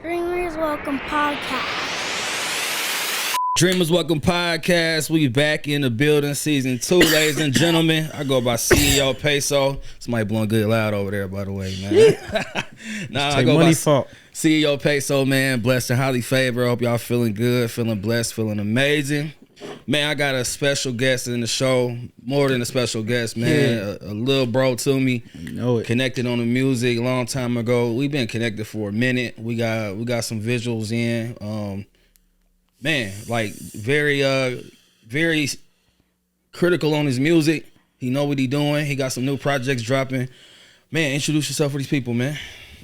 Dreamers Welcome Podcast. Dreamers Welcome Podcast. We back in the building, season 2, ladies and gentlemen. I go by CEO PESO. Somebody blowing good loud over there, by the way, man. I go by CEO PESO, man. Blessed and highly favored. Hope y'all feeling good, feeling blessed, feeling amazing. Man, I got a special guest in the show. More than a special guest, man. A little bro to me. You know it. Connected on the music a long time ago. We've been connected for a minute. We got some visuals in. Man, like very critical on his music. He know what he doing. He got some new projects dropping. Man, introduce yourself for these people, man.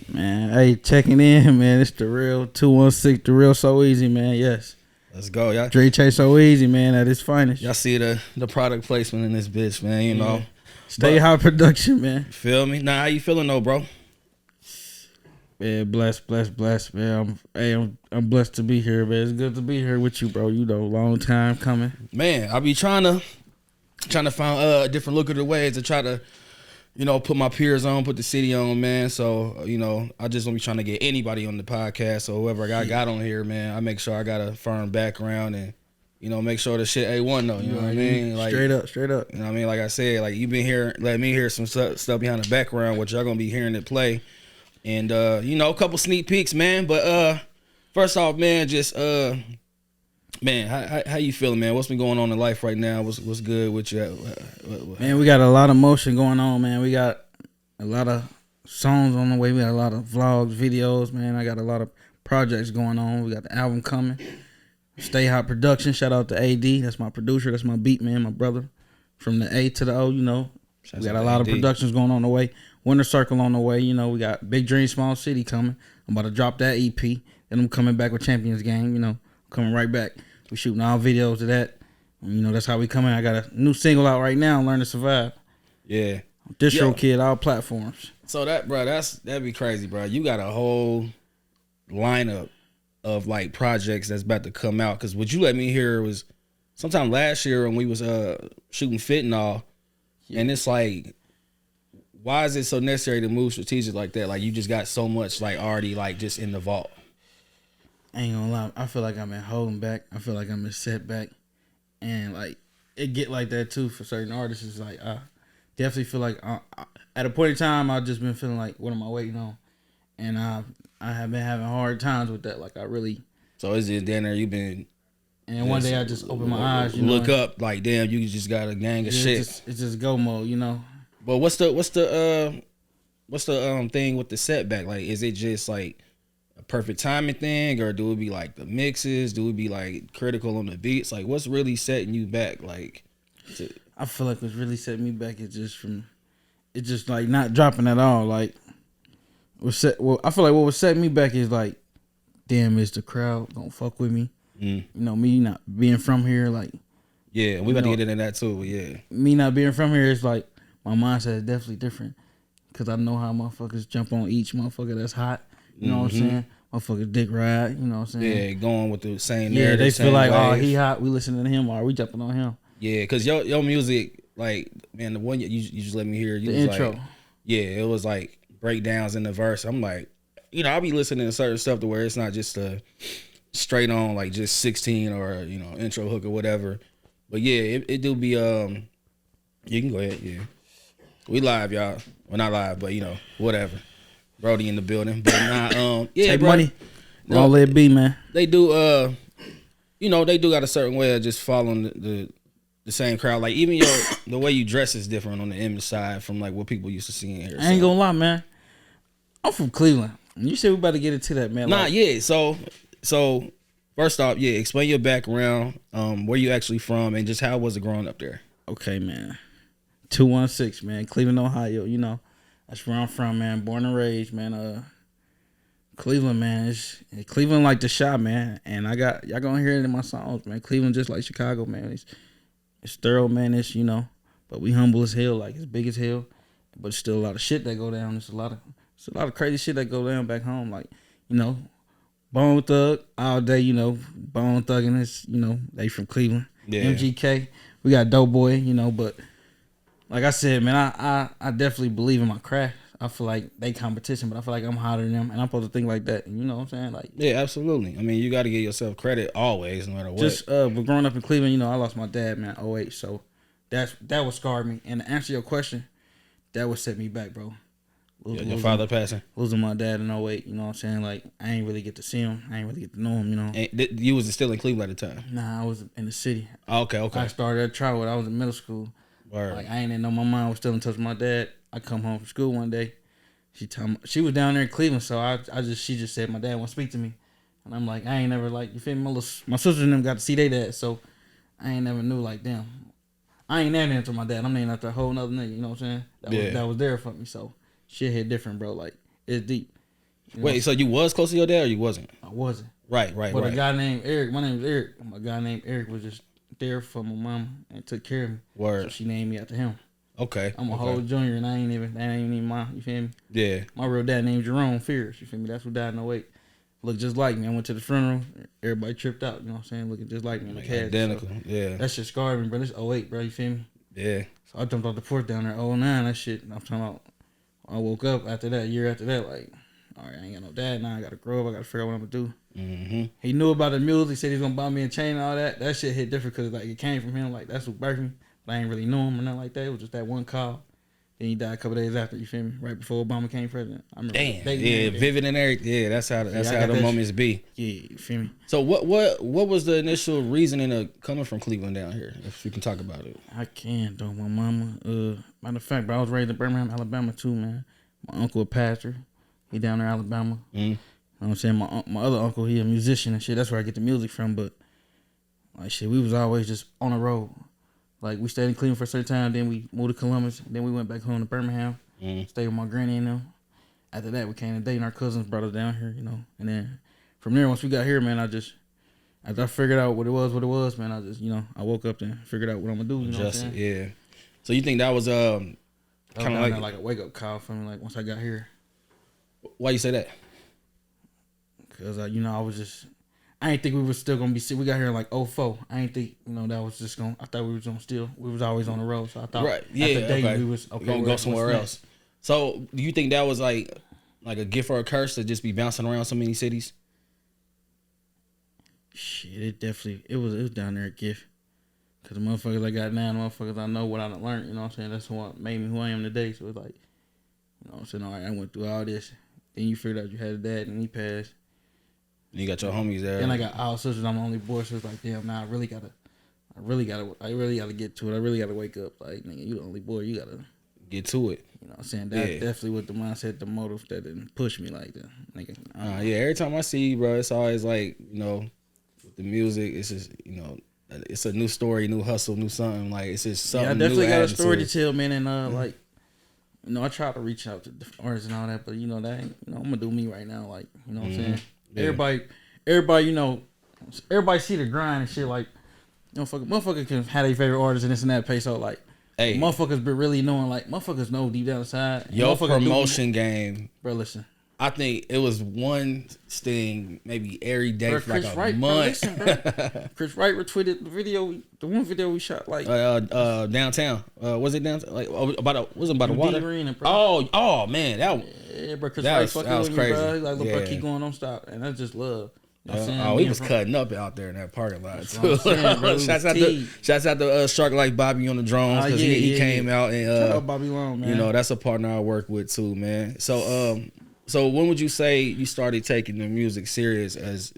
Man, hey, checking in, man. It's the real 216, the real SoEazi, man. Yes. Let's go, y'all. DreamChasin SoEazi, man, at its finest. Y'all see the product placement in this bitch, man. You know, Stay high production, man. Feel me? Nah, how you feeling though, bro? Man, blessed, man. I'm blessed to be here, man. It's good to be here with you, bro. You know, long time coming. Man, I be trying to find a different look at the ways to try to, you know, put my peers on, put the city on, man. So, you know, I just don't be trying to get anybody on the podcast. So whoever I got on here, man, I make sure I got a firm background and, you know, make sure the shit A1 though. You know what I mean? Like straight up. You know what I mean? Like I said, like you been here, let me hear some stuff behind the background, what y'all gonna be hearing it play. And you know, a couple sneak peeks, man. But first off, man, just man, how you feeling, man? What's been going on in life right now? What's good with you? Man, we got a lot of motion going on, man. We got a lot of songs on the way. We got a lot of vlogs, videos, man. I got a lot of projects going on. We got the album coming. Stay Hot Production. Shout out to AD. That's my producer. That's my beat man, my brother. From the A to the O, you know. We got a lot of productions going on the way. Winter Circle on the way. You know, we got Big Dream, Small City coming. I'm about to drop that EP. Then I'm coming back with Champions Gang. You know, coming right back. We shooting all videos of that. And, you know, that's how we coming. I got a new single out right now, Learn to Survive. Yeah. Distro Kid, all platforms. So that'd be crazy, bro. You got a whole lineup of like projects that's about to come out. Cause what you let me hear was sometime last year when we was shooting Fit and all. And it's like, why is it so necessary to move strategic like that? Like you just got so much like already like just in the vault. I ain't gonna lie. I feel like I'm in holding back. I feel like I'm in setback. And like it get like that too for certain artists. It's like I definitely feel like at a point in time I've just been feeling like what am I waiting on? And I have been having hard times with that. Like I really. So is it down there you've been? And one day I just open my eyes. You look know, up like damn, you just got a gang of shit. It's just go mode, you know. But what's the thing with the setback? Like, is it just like a perfect timing thing, or do it be like the mixes? Do it be like critical on the beats? Like, what's really setting you back? Like, I feel like what's really setting me back is just like not dropping at all. Like, I feel like what was setting me back is like, damn, is the crowd gonna fuck with me? You know, me not being from here, like, yeah, we about to get into that too. But yeah, me not being from here is like. My mindset is definitely different because I know how motherfuckers jump on each motherfucker that's hot. You know what I'm saying? Motherfuckers dick ride. You know what I'm saying? Yeah, going with the same. Yeah, they feel like, wave. oh, he hot. We listening to him, or we jumping on him. Yeah, cause your music, like, man, the one you just let me hear, you the was intro. Like, yeah, it was like breakdowns in the verse. I'm like, you know, I'll be listening to certain stuff to where it's not just a straight on like just 16 or you know intro hook or whatever. But yeah, it do be you can go ahead, yeah. We live, y'all. Well, not live, but you know, whatever. Brody in the building, but nah, yeah, Take bro. money. Don't let it be, man. They do, you know, they do got a certain way of just following the same crowd. Like even the way you dress is different on the image side from like what people used to see in here. I ain't gonna lie, man. I'm from Cleveland. You said we about to get into that, man. Nah, yeah. So first off, yeah, explain your background, where you actually from, and just how was it growing up there. Okay, man. 216, man. Cleveland, Ohio. You know, that's where I'm from, man. Born and raised, man. Cleveland, man. Cleveland like the shot, man. And y'all gonna hear it in my songs, man. Cleveland just like Chicago, man. It's thorough, man. It's, you know, but we humble as hell, like it's big as hell. But it's still a lot of shit that go down. It's a lot of crazy shit that go down back home. Like, you know, Bone Thug all day, you know, Bone Thug and this, you know, they from Cleveland. Yeah. MGK. We got Doughboy, you know, but like I said, man, I definitely believe in my craft. I feel like they competition, but I feel like I'm hotter than them, and I'm supposed to think like that. You know what I'm saying? Like, Yeah, absolutely. I mean, you got to give yourself credit always, no matter what. just but growing up in Cleveland, you know, I lost my dad, man, 08. So that what scarred me. And to answer your question, that would set me back, bro. Your father passing, losing my dad in 08. You know what I'm saying? Like, I ain't really get to see him. I ain't really get to know him. You know. And you was still in Cleveland at the time. Nah, I was in the city. Okay. I started at Trotwood. I was in middle school. Word. Like, I ain't know my mom was still in touch with my dad. I come home from school one day. She was down there in Cleveland, so she just said my dad won't speak to me, and I'm like, I ain't never, like, you feel me? My sisters and them got to see their dad, so I ain't never knew, like, damn, I ain't named after my dad. I'm named after a whole nother nigga. You know what I'm saying? That was there for me. So shit hit different, bro. Like, it's deep. You know? Wait, so you was close to your dad or you wasn't? I wasn't. Right. But a guy named Eric. My name is Eric. A guy named Eric was just there for my mom and took care of me. Word. So she named me after him. Okay. I'm a whole junior, and that ain't even my, you feel me? Yeah. My real dad named Jerome Fears, you feel me? That's who died in 08. Looked just like me. I went to the funeral. Everybody tripped out, you know what I'm saying? Looking just like me in the cast. Identical, so yeah. That shit scarred me, bro. This 08, bro, you feel me? Yeah. So I jumped off the porch down there, 09, that shit. I'm talking about, I woke up after that, year after that, like, all right, I ain't got no dad now. I got to grow up. I got to figure out what I'm going to do. Mm-hmm. He knew about the music. He said he was going to buy me a chain and all that. That shit hit different because, like, it came from him. Like, that's who birthed me. But I ain't really know him or nothing like that. It was just that one call. Then he died a couple days after, you feel me? Right before Obama became president. I remember. Damn. Yeah, vivid and everything. Yeah, that's how the moments be. Yeah, you feel me? So what was the initial reasoning of coming from Cleveland down here? If you can talk about it. I can, though. My mama, matter of fact, bro, I was raised in Birmingham, Alabama, too, man. My uncle a pastor. He down there in Alabama. Mm. You know what I'm saying? My other uncle, he a musician and shit. That's where I get the music from. But, like, shit, we was always just on the road. Like, we stayed in Cleveland for a certain time. Then we moved to Columbus. Then we went back home to Birmingham. Stayed with my granny and them. After that, we came to date, and our cousins brought us down here, you know. And then from there, once we got here, man, after I figured out what it was, man, I woke up and figured out what I'm going to do, you know what I'm saying? Yeah. So you think that was kind of like a wake-up call for me, like, once I got here. Why you say that? Because, I ain't think we was still going to be, we got here in like 04. I ain't think, that was just going, I thought we was always on the road. So I thought after dating we was, okay, we're going to go somewhere else. So do you think that was like a gift or a curse to just be bouncing around so many cities? Shit, it was down there a gift. Because the motherfuckers I got now, the motherfuckers I know what I done learned, you know what I'm saying? That's what made me who I am today. So it's like, you know what I'm saying? All right, I went through all this. Then you figured out you had a dad and he passed. You got your homies there. Then I got all sisters. I'm the only boy. So it's like, damn, now I really gotta get to it. I really gotta wake up. Like, nigga, you the only boy. You gotta get to it. You know what I'm saying? That definitely was the mindset, the motive that didn't push me like that. Nigga, yeah, every time I see you, bro, it's always like, with the music, it's just, it's a new story, new hustle, new something. Like, it's just something. Yeah, I definitely got a story to tell, man. And like, I try to reach out to different artists and all that, but that ain't, I'm gonna do me right now. Like, you know what I'm saying? Yeah. Everybody see the grind and shit. Like, motherfucker can have their favorite artists and this and that. PESO, like, hey, motherfuckers be really knowing, like, motherfuckers know deep down inside. Your promotion game, bro. Listen, I think it was one sting maybe every day for like a month. Bro. Chris Wright retweeted the video, the one video we shot, like downtown. Was it downtown? Like about the water? Arena, bro. Oh man, yeah, bro. Chris Wright fucking with crazy. Me, bro. Like, look, bro, keep going, don't stop, and that's just love. You know he was cutting up out there in that parking lot too. Shouts out to Shark Like Bobby on the drones because he came out and shout out Bobby Long, man. That's a partner I work with too, man. So when would you say you started taking the music serious as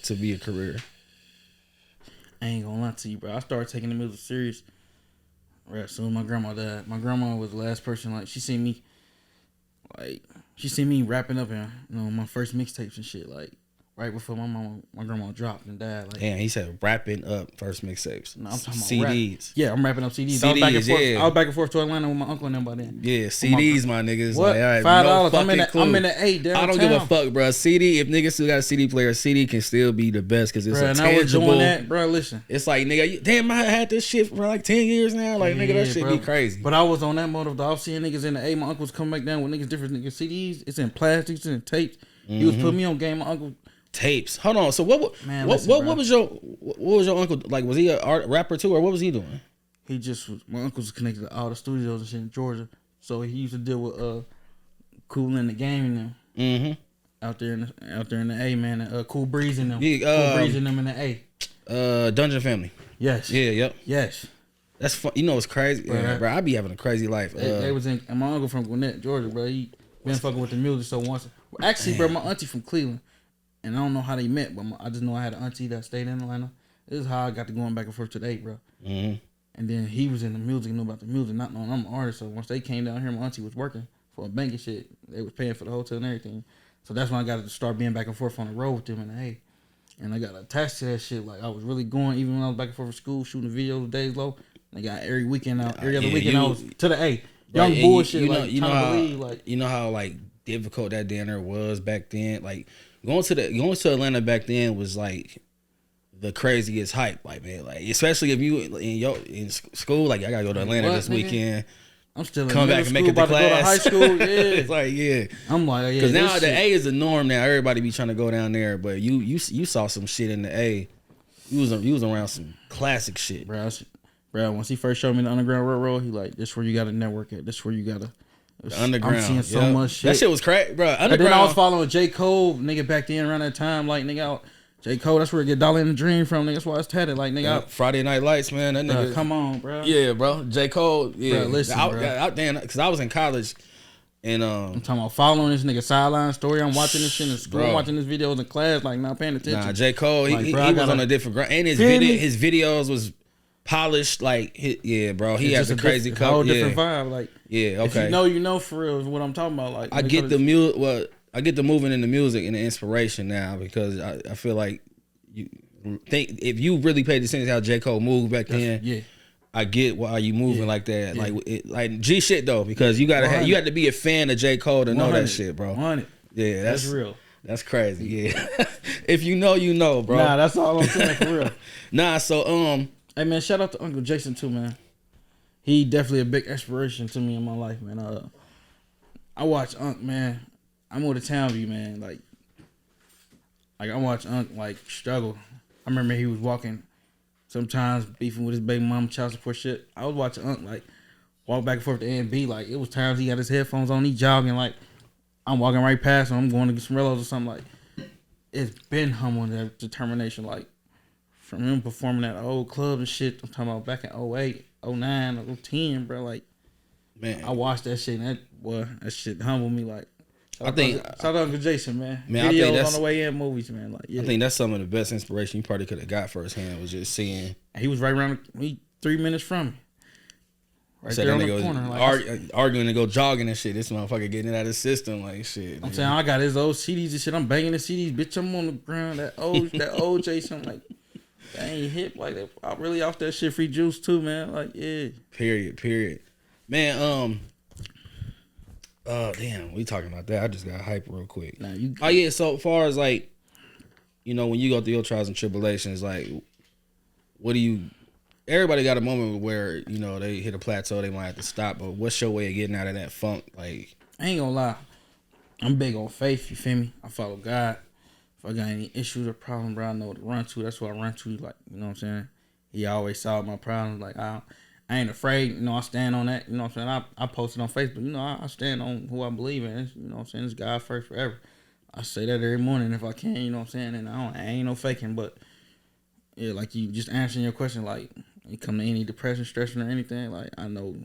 to be a career? I ain't gonna lie to you, bro. I started taking the music serious right as soon as my grandma died. My grandma was the last person, like, she seen me rapping up in, my first mixtapes and shit, like, right before my grandma dropped and died. Like, damn, he said rapping up first mixtapes. No, I'm talking about CDs. Rap. Yeah, I'm rapping up CDs. I was back and forth to Atlanta with my uncle and them by then. Yeah, CDs, my niggas. What? Like, $5. I'm in the 8 downtown. I don't give a fuck, bro. CD, if niggas still got a CD player, CD can still be the best because it's a tangible. And I was doing that, bro. Listen, it's like, nigga, damn, I had this shit for like 10 years now. Like, nigga, that shit be crazy. But I was on that motive. I was seeing niggas in the 8. My uncle's coming back down with niggas different niggas CDs. It's in plastics, it's in tapes. He was putting me on game. My uncle. Tapes. Hold on. So what was your uncle like? Was he a rapper too, or what was he doing? He just was. My uncle was connected to all the studios and shit in Georgia, so he used to deal with Cool in the game and them. Mm-hmm. Out there in the A, man. Cool Breeze in them. Yeah, Cool Breeze in them in the A. Dungeon Family. Yes. Yeah, yep. Yes. That's fun. You know what's crazy? Bro, Yeah, bro, I be having a crazy life. They was in, and my uncle from Gwinnett, Georgia, bro. He been fucking with the music. So once, actually, bro, my auntie from Cleveland, and I don't know how they met, but I just know I had an auntie that stayed in Atlanta. This is how I got to going back and forth today, bro. Mm-hmm. And then he was in the music, knew about the music, not knowing I'm an artist. So once they came down here, my auntie was working for a bank and shit. They was paying for the hotel and everything. So that's when I got to start being back and forth on the road with them in the A. And I got attached to that shit. Like I was really going, even when I was back and forth for school, shooting videos, days low. They got every weekend out, every other weekend I was to the A. Young right, bullshit, you know how, believe, like you know how like difficult that dinner was back then. Like going to Atlanta back then was like the craziest hype. Like man, like especially if you in school, like I gotta go to Atlanta this weekend. I'm still in come back and make it to class. Go to high school, yeah. It's like yeah. I'm like yeah. Because now the A is the norm now. Everybody be trying to go down there, but you saw some shit in the A. You was around some classic shit, bro. Once he first showed me the Underground Railroad, he like, this where you got to network at. This where you got to. The Underground. I'm seeing so much shit. That shit was crazy, bro. Underground. And then I was following J. Cole, nigga, back then around that time. Like, nigga, out J. Cole, that's where I get Dollar in the Dream from, nigga. That's why it's tatted. Like, nigga, Friday Night Lights, man. That nigga. Come on, bro. Yeah, bro. J. Cole, yeah. Bro, listen, bro. Because I was in college. And I'm talking about following this nigga sideline story. I'm watching this shit in school. I'm watching his videos in class, like not paying attention. Nah, J. Cole, like, he bro, was on a different ground. And his videos was polished, like yeah, bro. He has a crazy cover. Whole different vibe, like yeah, okay. If you know for real is what I'm talking about. Like I get the music. Well, I get the moving in the music and the inspiration now because I feel like you think if you really paid attention to how J. Cole moved back then, yeah. I get why you moving like that, like G shit though, because you gotta you have to be a fan of J. Cole to know that shit, bro. 100. Yeah, that's real. That's crazy. Yeah, if you know, you know, bro. Nah, that's all I'm saying for real. Nah, so hey man, shout out to Uncle Jason too, man. He definitely a big inspiration to me in my life, man. I watch Unc, man. I moved to Townview, man. Like I watch Unc like struggle. I remember he was walking. Sometimes beefing with his baby mama, child support shit. I was watching Unc like walk back and forth to A and B. Like it was times he got his headphones on, he jogging. Like I'm walking right past him. I'm going to get some Rellos or something. Like it's been humbling that determination. Like from him performing at old club and shit. I'm talking about back in 08, 09, 10, bro. Like man, I watched that shit. And that shit humbled me. Like shout out Uncle Jason, man. Man, videos I think on the way in, movies, man. Like yeah. I think that's some of the best inspiration you probably could have got firsthand was just seeing. He was right around 3 minutes from me. Right so there on the corner. Like, arguing to go jogging and shit. This motherfucker getting it out of his system like shit. I'm saying I got his old CDs and shit. I'm banging the CDs. Bitch, I'm on the ground. That old Jason. Like, that ain't hip. Like, I'm really off that shit. Free juice too, man. Like, yeah. Period. Man, damn, we talking about that. I just got hype real quick. So far as like, when you go through your trials and tribulations, like, what do you? Everybody got a moment where they hit a plateau, they might have to stop. But what's your way of getting out of that funk? Like, I ain't gonna lie, I'm big on faith. You feel me? I follow God. If I got any issues or problems, bro, I know what to run to. That's what I run to. Like, you know what I'm saying? He always solved my problems. Like, I ain't afraid. I stand on that. You know what I'm saying? I posted on Facebook. I stand on who I believe in. You know what I'm saying? It's God first forever. I say that every morning if I can. You know what I'm saying? And I ain't no faking, but yeah, like you just answering your question, like you come to any depression, stressing or anything, like I know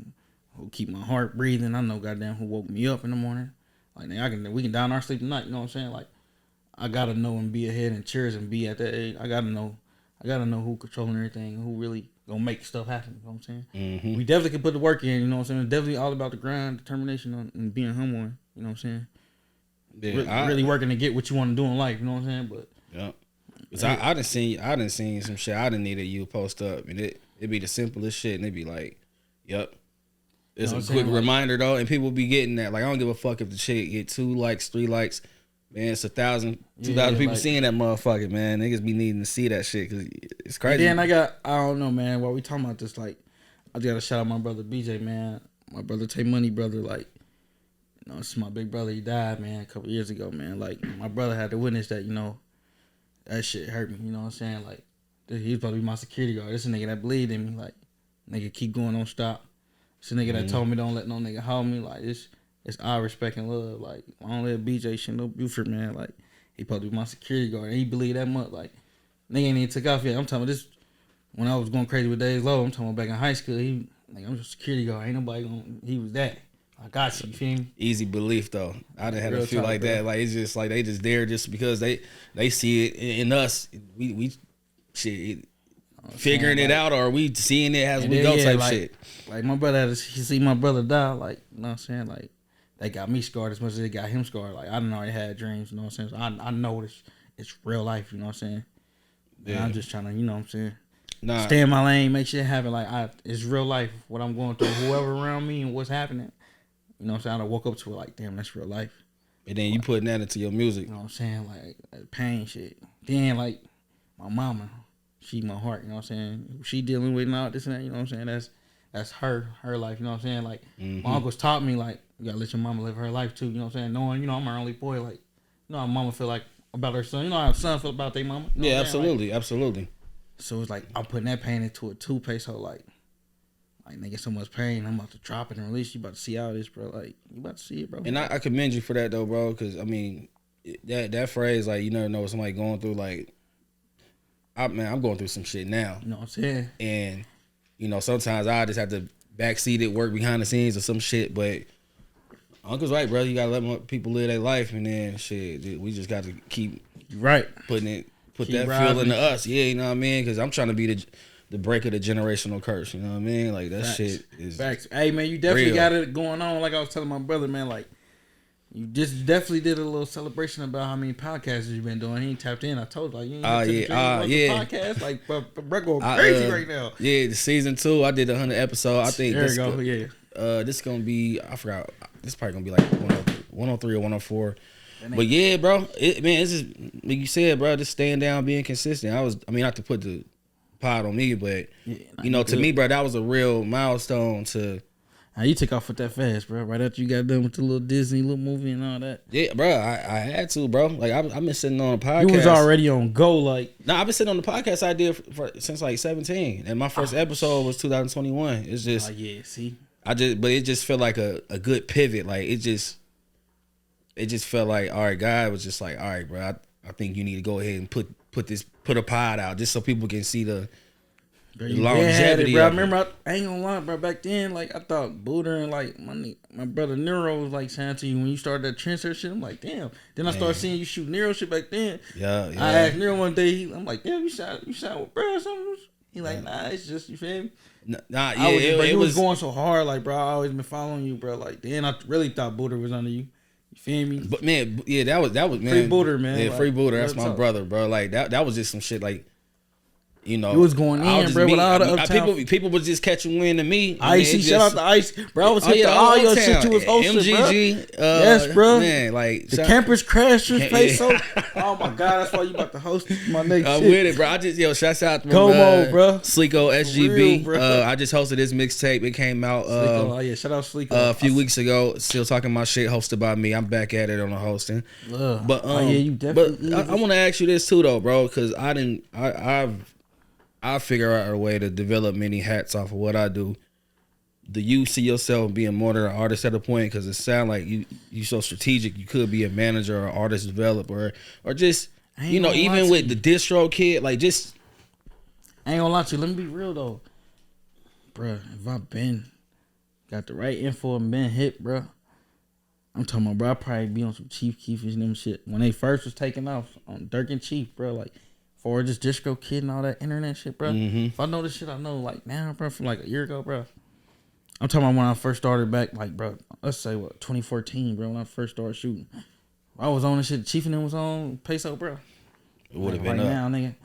who keep my heart breathing. I know goddamn who woke me up in the morning. Like we can down our sleep tonight. You know what I'm saying? Like I gotta know and be ahead and cheers and be at that age. I gotta know who controlling everything, who really gonna make stuff happen. You know what I'm saying? Mm-hmm. We definitely can put the work in. You know what I'm saying? It's definitely all about the grind, determination, and being humble. You know what I'm saying? Yeah, really working to get what you want to do in life. You know what I'm saying? But yeah. Cause I done seen some shit I done needed you to post up, and it'd be the simplest shit, and it'd be like, yep. It's a quick reminder though, and people be getting that. Like I don't give a fuck if the shit get 2 likes, 3 likes, man. It's 1,000, 2,000 people seeing that motherfucker, man. Niggas be needing to see that shit because it's crazy. And then I don't know, man. While we talking about this, like I just gotta shout out my brother BJ, man. My brother Tay Money, brother, like. It's my big brother. He died, man, a couple years ago, man. Like, my brother had to witness that, that shit hurt me. You know what I'm saying? Like, he was supposed to be my security guard. This a nigga that believed in me. Like, nigga, keep going, don't stop. This a nigga that told me don't let no nigga hold me. Like, this it's all respect and love. Like, long live BJ Shino Buford, man. Like, he supposed to be my security guard. And he believed that much. Like, nigga ain't even took off yet. I'm talking about this, when I was going crazy with Days Low, I'm talking about back in high school, I'm just a security guard. Ain't nobody he was that. I got you feel me? Easy belief though. I done had Real a few talk, like bro. that. Like it's just like they just there just because they see it in us. We shit figuring it out, or we seeing it as we go type like, shit. Like my brother he see my brother die, like, you know what I'm saying? Like, they got me scarred as much as they got him scarred. Like, I done already had dreams, you know what I'm saying? So I know it's real life, you know what I'm saying? Yeah. And I'm just trying to, you know what I'm saying? Stay in my lane, make shit happen. Like, it's real life, what I'm going through, whoever around me and what's happening. You know what I'm saying? I woke up to it like, damn, that's real life. And then you putting that into your music. You know what I'm saying? Like, that pain shit. Then, like, my mama, she my heart, you know what I'm saying? She dealing with all this and that, you know what I'm saying? That's her life, you know what I'm saying? Like, my uncles taught me, like, you gotta let your mama live her life too, you know what I'm saying? Knowing, you know, I'm her only boy, like, you know how mama feel like about her son. You know how a son feel about their mama? You know Yeah, absolutely, absolutely. So it's like, I'm putting that pain into it too, PESO, like, nigga, so much pain. I'm about to drop it and release. You about to see all this, bro. Like, you about to see it, bro. And I commend you for that though, bro. Because I mean, that phrase, like, you never know what somebody going through. Like, I'm going through some shit now. You know what I'm saying? And you know, sometimes I just have to backseat it, work behind the scenes or some shit. But Uncle's right, bro. You gotta let more people live their life, and then shit, we just got to keep put that feel into us. Yeah, you know what I mean? Because I'm trying to be the break of the generational curse. You know what I mean? Like, that shit is facts. Hey, man, you definitely real. got it going on. Like I was telling my brother, man, like, you just definitely did a little celebration about how many podcasts you've been doing. He ain't tapped in. I told you, like, you ain't podcast. Like, bro, going crazy right now. Yeah, the season 2, I did 100 episodes. I think this is gonna be, I forgot. This probably gonna be like 103 or 104. But yeah, bro, it's just like you said, bro, just staying down, being consistent. Not to put the pod on me, but you know, to me, bro, that was a real milestone to. Now, you took off with that fast, bro. Right after you got done with the little Disney little movie and all that. Yeah, bro, I had to, bro. Like, I've been sitting on a podcast. You was already on go, like. I've been sitting on the podcast I did since like 17, and my first episode was 2021. It's just, see. but it just felt like a good pivot. Like, it just felt like, all right, God was just like, all right, bro, I think you need to go ahead and put a pod out just so people can see the longevity. Bro. I of remember, I ain't gonna lie, bro. Back then, like, I thought Buddha and like my brother Nero was like saying to you when you started that Trendsetter shit. I'm like, damn. Then I started seeing you shoot Nero shit back then. Yeah. I asked Nero one day. I'm like, damn, you shot with bro or something. He like, nah, it's just, you feel me? It was going so hard, like, bro. I always been following you, bro. Like, then I really thought Buddha was under you. You feel me? But man, yeah, that was man. Free Buddha, man. Yeah, like, free Buddha. That's my brother, bro. Like, that was just some shit, like, you know, it was going in, bro. With all the uptown people was just catching wind to me. Icy, shout out to Ice, bro. I was hitting all your shit you was hosting, MGG, bro. Yes, bro. Man, like the Campers Crashers, PESO. Oh my God, that's why you about to host my next shit. I'm with it, bro. I just shouts out to Como, bro. Sleeko SGB. Real, I just hosted his mixtape. It came out shout out Sleeko. A few weeks ago. Still talking my shit, hosted by me. I'm back at it on the hosting. But you definitely. But I want to ask you this too, though, bro, because I figure out a way to develop many hats off of what I do. Do you see yourself being more than an artist at a point? Because it sounds like you so strategic. You could be a manager or artist developer or just, you know, even with the distro kid, like, just. I ain't gonna lie to you. Let me be real though, bruh. If I got the right info and been hit, bruh, I'm talking about, bro, I probably be on some Chief Keef and them shit when they first was taking off on Dirk and Chief, bro, like. For just Disco Kid and all that internet shit, bro. Mm-hmm. If I know this shit, I know, like, now, bro, from like a year ago, bro. I'm talking about when I first started back, like, bro, let's say, 2014, bro, when I first started shooting. I was on this shit. Chief and them was on PESO, bro. It would have been right up. now, nigga.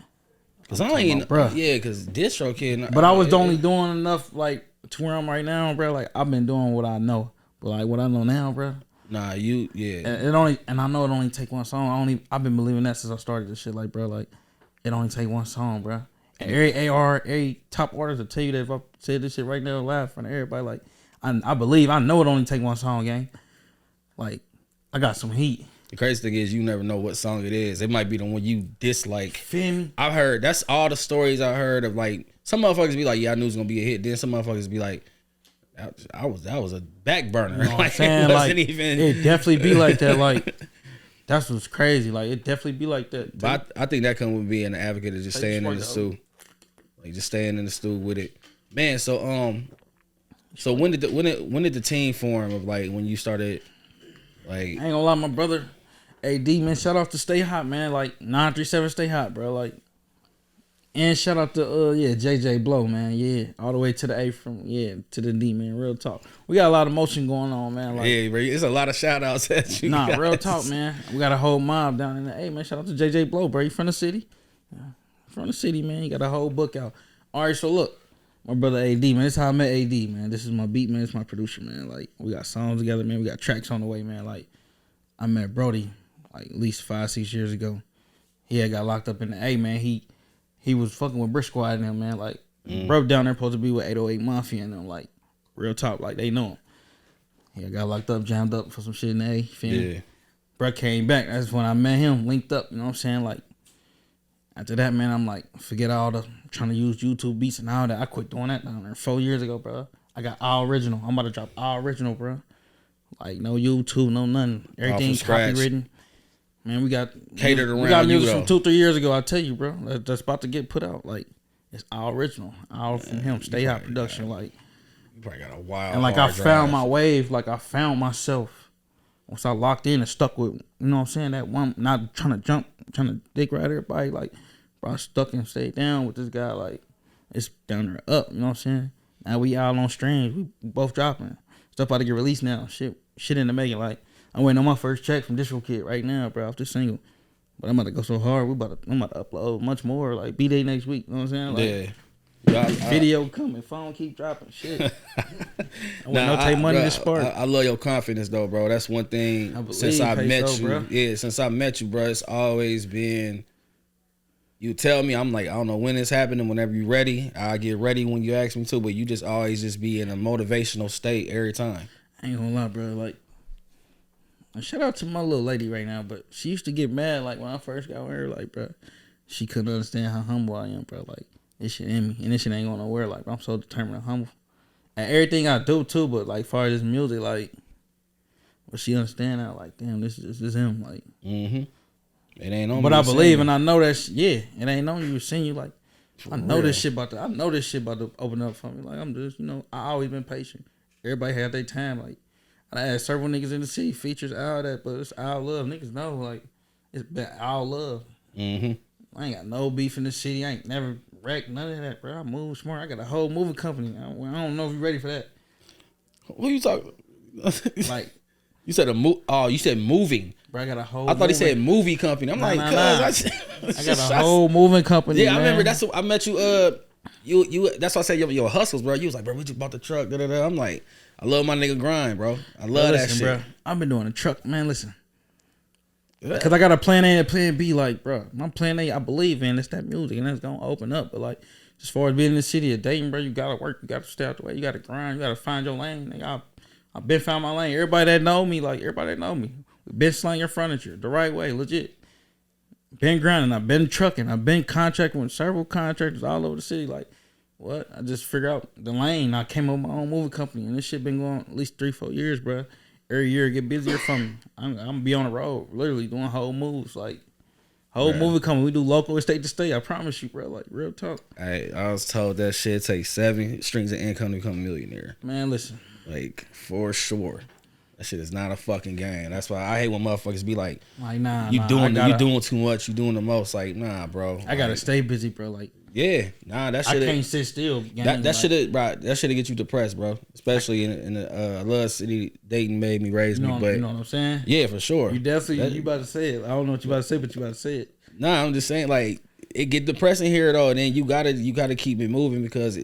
Cause I ain't, bro. Yeah, cause Distro Kid. But I was only doing enough, like, to where I'm right now, bro. Like, I've been doing what I know. But, like, what I know now, bro. Nah, yeah. And I know it only take one song. I've been believing that since I started this shit, like, bro, like. It only take one song, bro. And every top artist will tell you that if I say this shit right now live in front of everybody, like, I know it only take one song, gang. Like, I got some heat. The crazy thing is you never know what song it is. It might be the one you dislike. Feel me? I've heard, that's all the stories I heard of, like, some motherfuckers be like, yeah, I knew it was gonna be a hit. Then some motherfuckers be like, that was a back burner. You know what I'm Like, saying? it wasn't Like, even. it definitely be like that. Like, that's what's crazy. Like, it definitely be like that. But I think that comes with being an advocate of just Take staying in the smart, stew, like just staying in the stew with it, man. So when did the team form of like when you started, like? I ain't gonna lie, my brother, AD, man, shout out to Stay Hot, man. Like 937 Stay Hot, bro. Like, and shout out to JJ Blow, man. Yeah, all the way to the A to the D, man. Real talk. We got a lot of motion going on, man. Like, Yeah, bro, it's a lot of shout outs at you. nah, guys. real talk, man. We got a whole mob down in the A, man. Shout out to JJ Blow, bro. You from the city? From the city, man. You got a whole book out. All right, so look, my brother AD, man. This is how I met AD, man. This is my beat, man. This is my producer, man. Like, we got songs together, man. We got tracks on the way, man. Like, I met Brody like at least 5-6 years ago. He had got locked up in the A, man. He was fucking with Brick Squad and them, man. Like, bro down there supposed to be with 808 Mafia and them. Like, real talk, like, they know him. He had got locked up, jammed up for some shit in the A. Feel me? Yeah. Bro came back. That's when I met him, linked up. You know what I'm saying? Like, after that, man, I'm like, forget all the trying to use YouTube beats and all that. I quit doing that down there 4 years ago, bro. I got all original. I'm about to drop all original, bro. Like, no YouTube, no nothing. Everything copywritten. Man, we got Catered around we got you, music though. from 2-3 years ago. I tell you, bro, that's about to get put out. Like, it's all original, all from him. Stay Hot production, like. You probably got a wild. And like, I found my wave. Like, I found myself once I locked in and stuck with. You know what I'm saying? That one, not trying to jump, trying to dick right everybody. Like, bro, I stuck and stayed down with this guy. Like, it's down there up. You know what I'm saying? Now we all on streams. We both dropping stuff about to get released now. Shit in the making. Like, I'm waiting on my first check from Distro Kid right now, bro, off this single. But I'm about to go so hard. I'm about to upload much more. Like, B-Day next week. You know what I'm saying? Like, video coming. Phone keep dropping. Shit. I want no take money to spark. I love your confidence, though, bro. That's one thing since I met you. Bro. Yeah, since I met you, bro, it's always been. You tell me, I'm like, I don't know when it's happening. Whenever you ready, I get ready when you ask me to. But you just always just be in a motivational state every time. I ain't gonna lie, bro. Like, shout out to my little lady right now, but she used to get mad, like, when I first got with her, like, bro, she couldn't understand how humble I am, bro. Like, this shit in me, and this shit ain't going nowhere. Like, I'm so determined and humble. And everything I do, too, but, like, far as this music, like, but she understand now, like, damn, this is him, like. Mm-hmm. It ain't on me. But I believe, and I know that, it ain't on you, seeing you, like, I know this shit about to open up for me. Like, I'm just, I always been patient. Everybody had their time, like. I had several niggas in the city, features, all that, but it's all love. Niggas know, like, it's been all love. Mm-hmm. I ain't got no beef in the city. I ain't never wrecked none of that, bro. I move smart. I got a whole moving company. I don't know if you ready for that. Who you talking? Like, you said you said moving. Bro, I got a whole. I thought he said movie company. I'm like, I got a whole moving company. Yeah, man. I remember. That's what I met you. You. That's why I said your hustles, bro. You was like, bro, we just bought the truck. Da, da, da. I'm like, I love my nigga grind, bro. I love that shit, bro. I've been doing the truck, man. Listen, because I got a plan A and a plan B. Like, bro, my plan A, I believe in. It's that music, and that's gonna open up. But like, as far as being in the city of Dayton, bro, you gotta work. You gotta stay out the way. You gotta grind. You gotta find your lane. Nigga, I've been found my lane. Everybody that know me, been slinging furniture the right way, legit. Been grinding. I've been trucking. I've been contracting with several contractors all over the city. Like, what? I just figured out the lane. I came up with my own movie company, and this shit been going at least 3-4 years, bro. Every year it get busier for me. I'm gonna be on the road, literally doing whole moves, like movie company. We do local estate to stay. I promise you, bro. Like, real talk. I was told that shit takes 7 strings of income to become a millionaire. Man, listen. Like, for sure. That shit is not a fucking game. That's why I hate when motherfuckers be like, you doing too much, you doing the most. Like, nah, bro. I gotta stay busy, bro. Like, yeah, nah, that shit. I can't sit still. That should get you depressed, bro. Especially in the love city Dayton made me raise me. But you know what I'm saying? Yeah, for sure. You definitely you about to say it. I don't know what you about to say, but you about to say it. Nah, I'm just saying, like, it get depressing here though. And then you gotta keep it moving because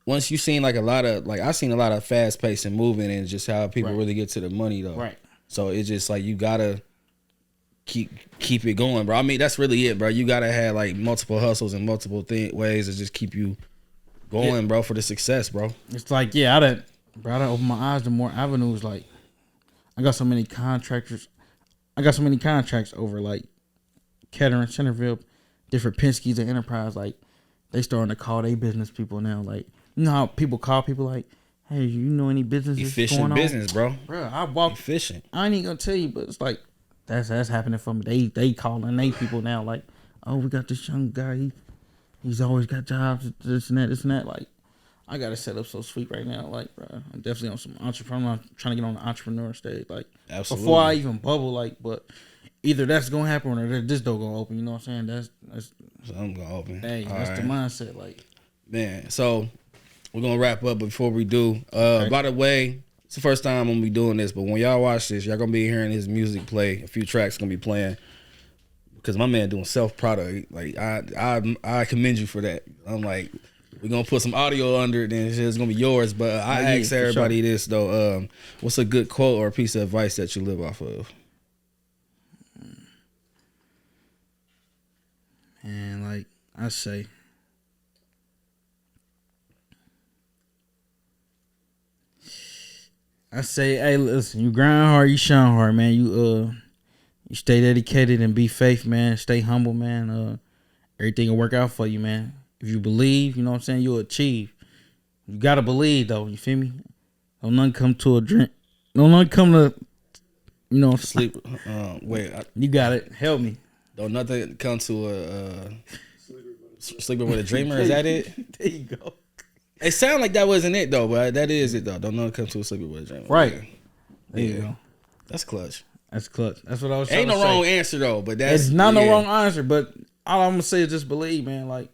once you seen like a lot of I've seen a lot of fast paced and moving and just how people really get to the money though. Right. So it's just like you gotta keep it going, bro. I mean, that's really it, bro. You gotta have like multiple hustles and multiple ways to just keep you going, bro, for the success, bro. It's like, I done opened my eyes to more avenues. Like, I got so many contractors. I got so many contracts over like Kettering, Centerville, different Penske's and Enterprise. Like, they starting to call their business people now. Like, You know how people call people like, hey, you know any businesses Efficient going on? business, bro. Bro, I walk. Efficient. I ain't even gonna tell you, but it's like that's happening for me. They calling they people now like, oh, we got this young guy. He's always got jobs. This and that. Like, I got it set up so sweet right now. Like, bro, I'm definitely on some entrepreneur. I'm trying to get on the entrepreneur stage. Like, Absolutely. before I even bubble. Like, but either that's gonna happen or this door gonna open. You know what I'm saying? That's something gonna open. Hey, that's the mindset. Like, man. So we're gonna wrap up. But before we do, by the way, it's the first time I'm gonna be doing this. But when y'all watch this, y'all gonna be hearing his music play. A few tracks gonna be playing. Because my man doing self-product, like I commend you for that. I'm like, we're gonna put some audio under it, then it's gonna be yours. But I ask everybody this though: what's a good quote or a piece of advice that you live off of? And like I say, hey, listen, you grind hard, you shine hard, man. You stay dedicated and be faith, man. Stay humble, man. Everything will work out for you, man. If you believe, you know what I'm saying, you'll achieve. You gotta believe, though. You feel me? Don't nothing come to a drink. Don't nothing come to, you know, sleep. You got it. Help me. Don't nothing come to a sleeping with a dreamer. Is that it? There you go. It sounded like that wasn't it though, but that is it though. Don't nothing come to a sleeping with a dreamer. Right. Yeah. There you go. That's clutch. That's clutch. That's what I was trying Ain't to no say. wrong answer though, but that's it's not no wrong answer. But all I'm gonna say is just believe, man. Like,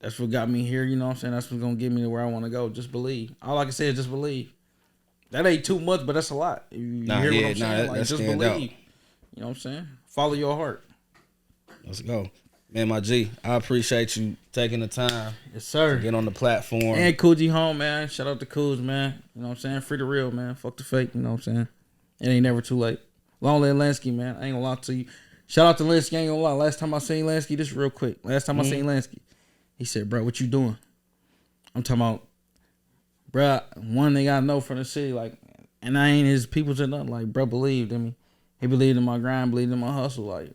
that's what got me here. You know what I'm saying? That's what's gonna get me to where I want to go. Just believe. All I can say is just believe. That ain't too much, but that's a lot. You hear what I'm saying? Like, just believe. Out. You know what I'm saying? Follow your heart. Let's go. Man, my G, I appreciate you taking the time. Yes, sir. To get on the platform. And Coogee home, man. Shout out to Coos, man. You know what I'm saying? Free the real, man. Fuck the fake. You know what I'm saying? It ain't never too late. Long live Lansky, man. I ain't gonna lie to you. Shout out to Lansky. I ain't gonna lie. Last time I seen Lansky, this real quick. Last time I seen Lansky, he said, bro, what you doing? I'm talking about, bro, one thing I know from the city, like, and I ain't his people's or nothing. Like, bro believed in me. He believed in my grind, believed in my hustle. Like,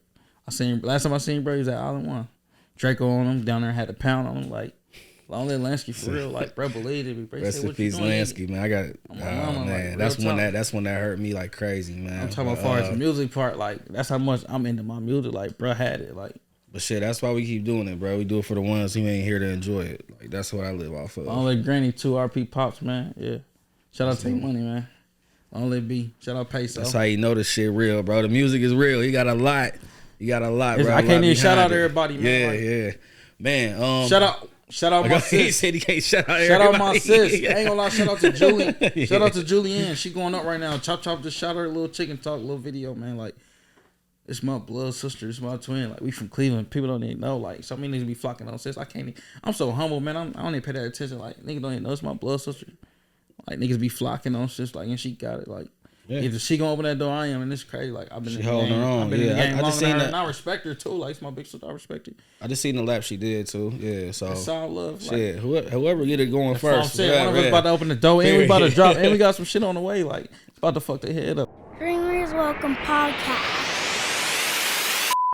last time I seen bro, he was at All in One. Draco on him, down there had a pound on him. Like, long live Lansky for real. Like, bro believed in me. Bro, rest in peace, Lansky, man. I got it. Oh, man. Like, that's when that hurt me like crazy, man. I'm talking about as far as the music part, like, that's how much I'm into my music. Like, bro had it. Like, but shit, that's why we keep doing it, bro. We do it for the ones who ain't here to enjoy it. Like, that's what I live off of. Long live Granny, 2 RP Pops, man. Yeah. Shout out to Money, man. Long live B. Shout out Peso. That's how you know this shit real, bro. The music is real. You got a lot. Bro. I can't even shout out everybody, man. Yeah, like, yeah. Man, Shout out my sis. He said he can't shout out everybody. Shout out my sis. I ain't gonna lie. Shout out to Julie. Shout out to Julianne. She going up right now. Chop just shot her a little chicken talk, little video, man. Like, it's my blood sister. It's my twin. Like, we from Cleveland. People don't even know. Like, some niggas be flocking on sis. I'm so humble, man. I don't even pay that attention. Like, niggas don't even know it's my blood sister. Like, niggas be flocking on sis. Like, and she got it. Like, either she gonna open that door, I am, and it's crazy. Like, I've been in the game. I've been in the game long enough, and I respect her too. Like, it's my big sister. I respect her. I just seen the lap she did too. Yeah, so that's all love. Shit, like, whoever get it going first. I'm saying, one of us about to open the door, and we about to drop, and we got some shit on the way. Like, it's about to fuck their head up. Dreamers Welcome Podcast.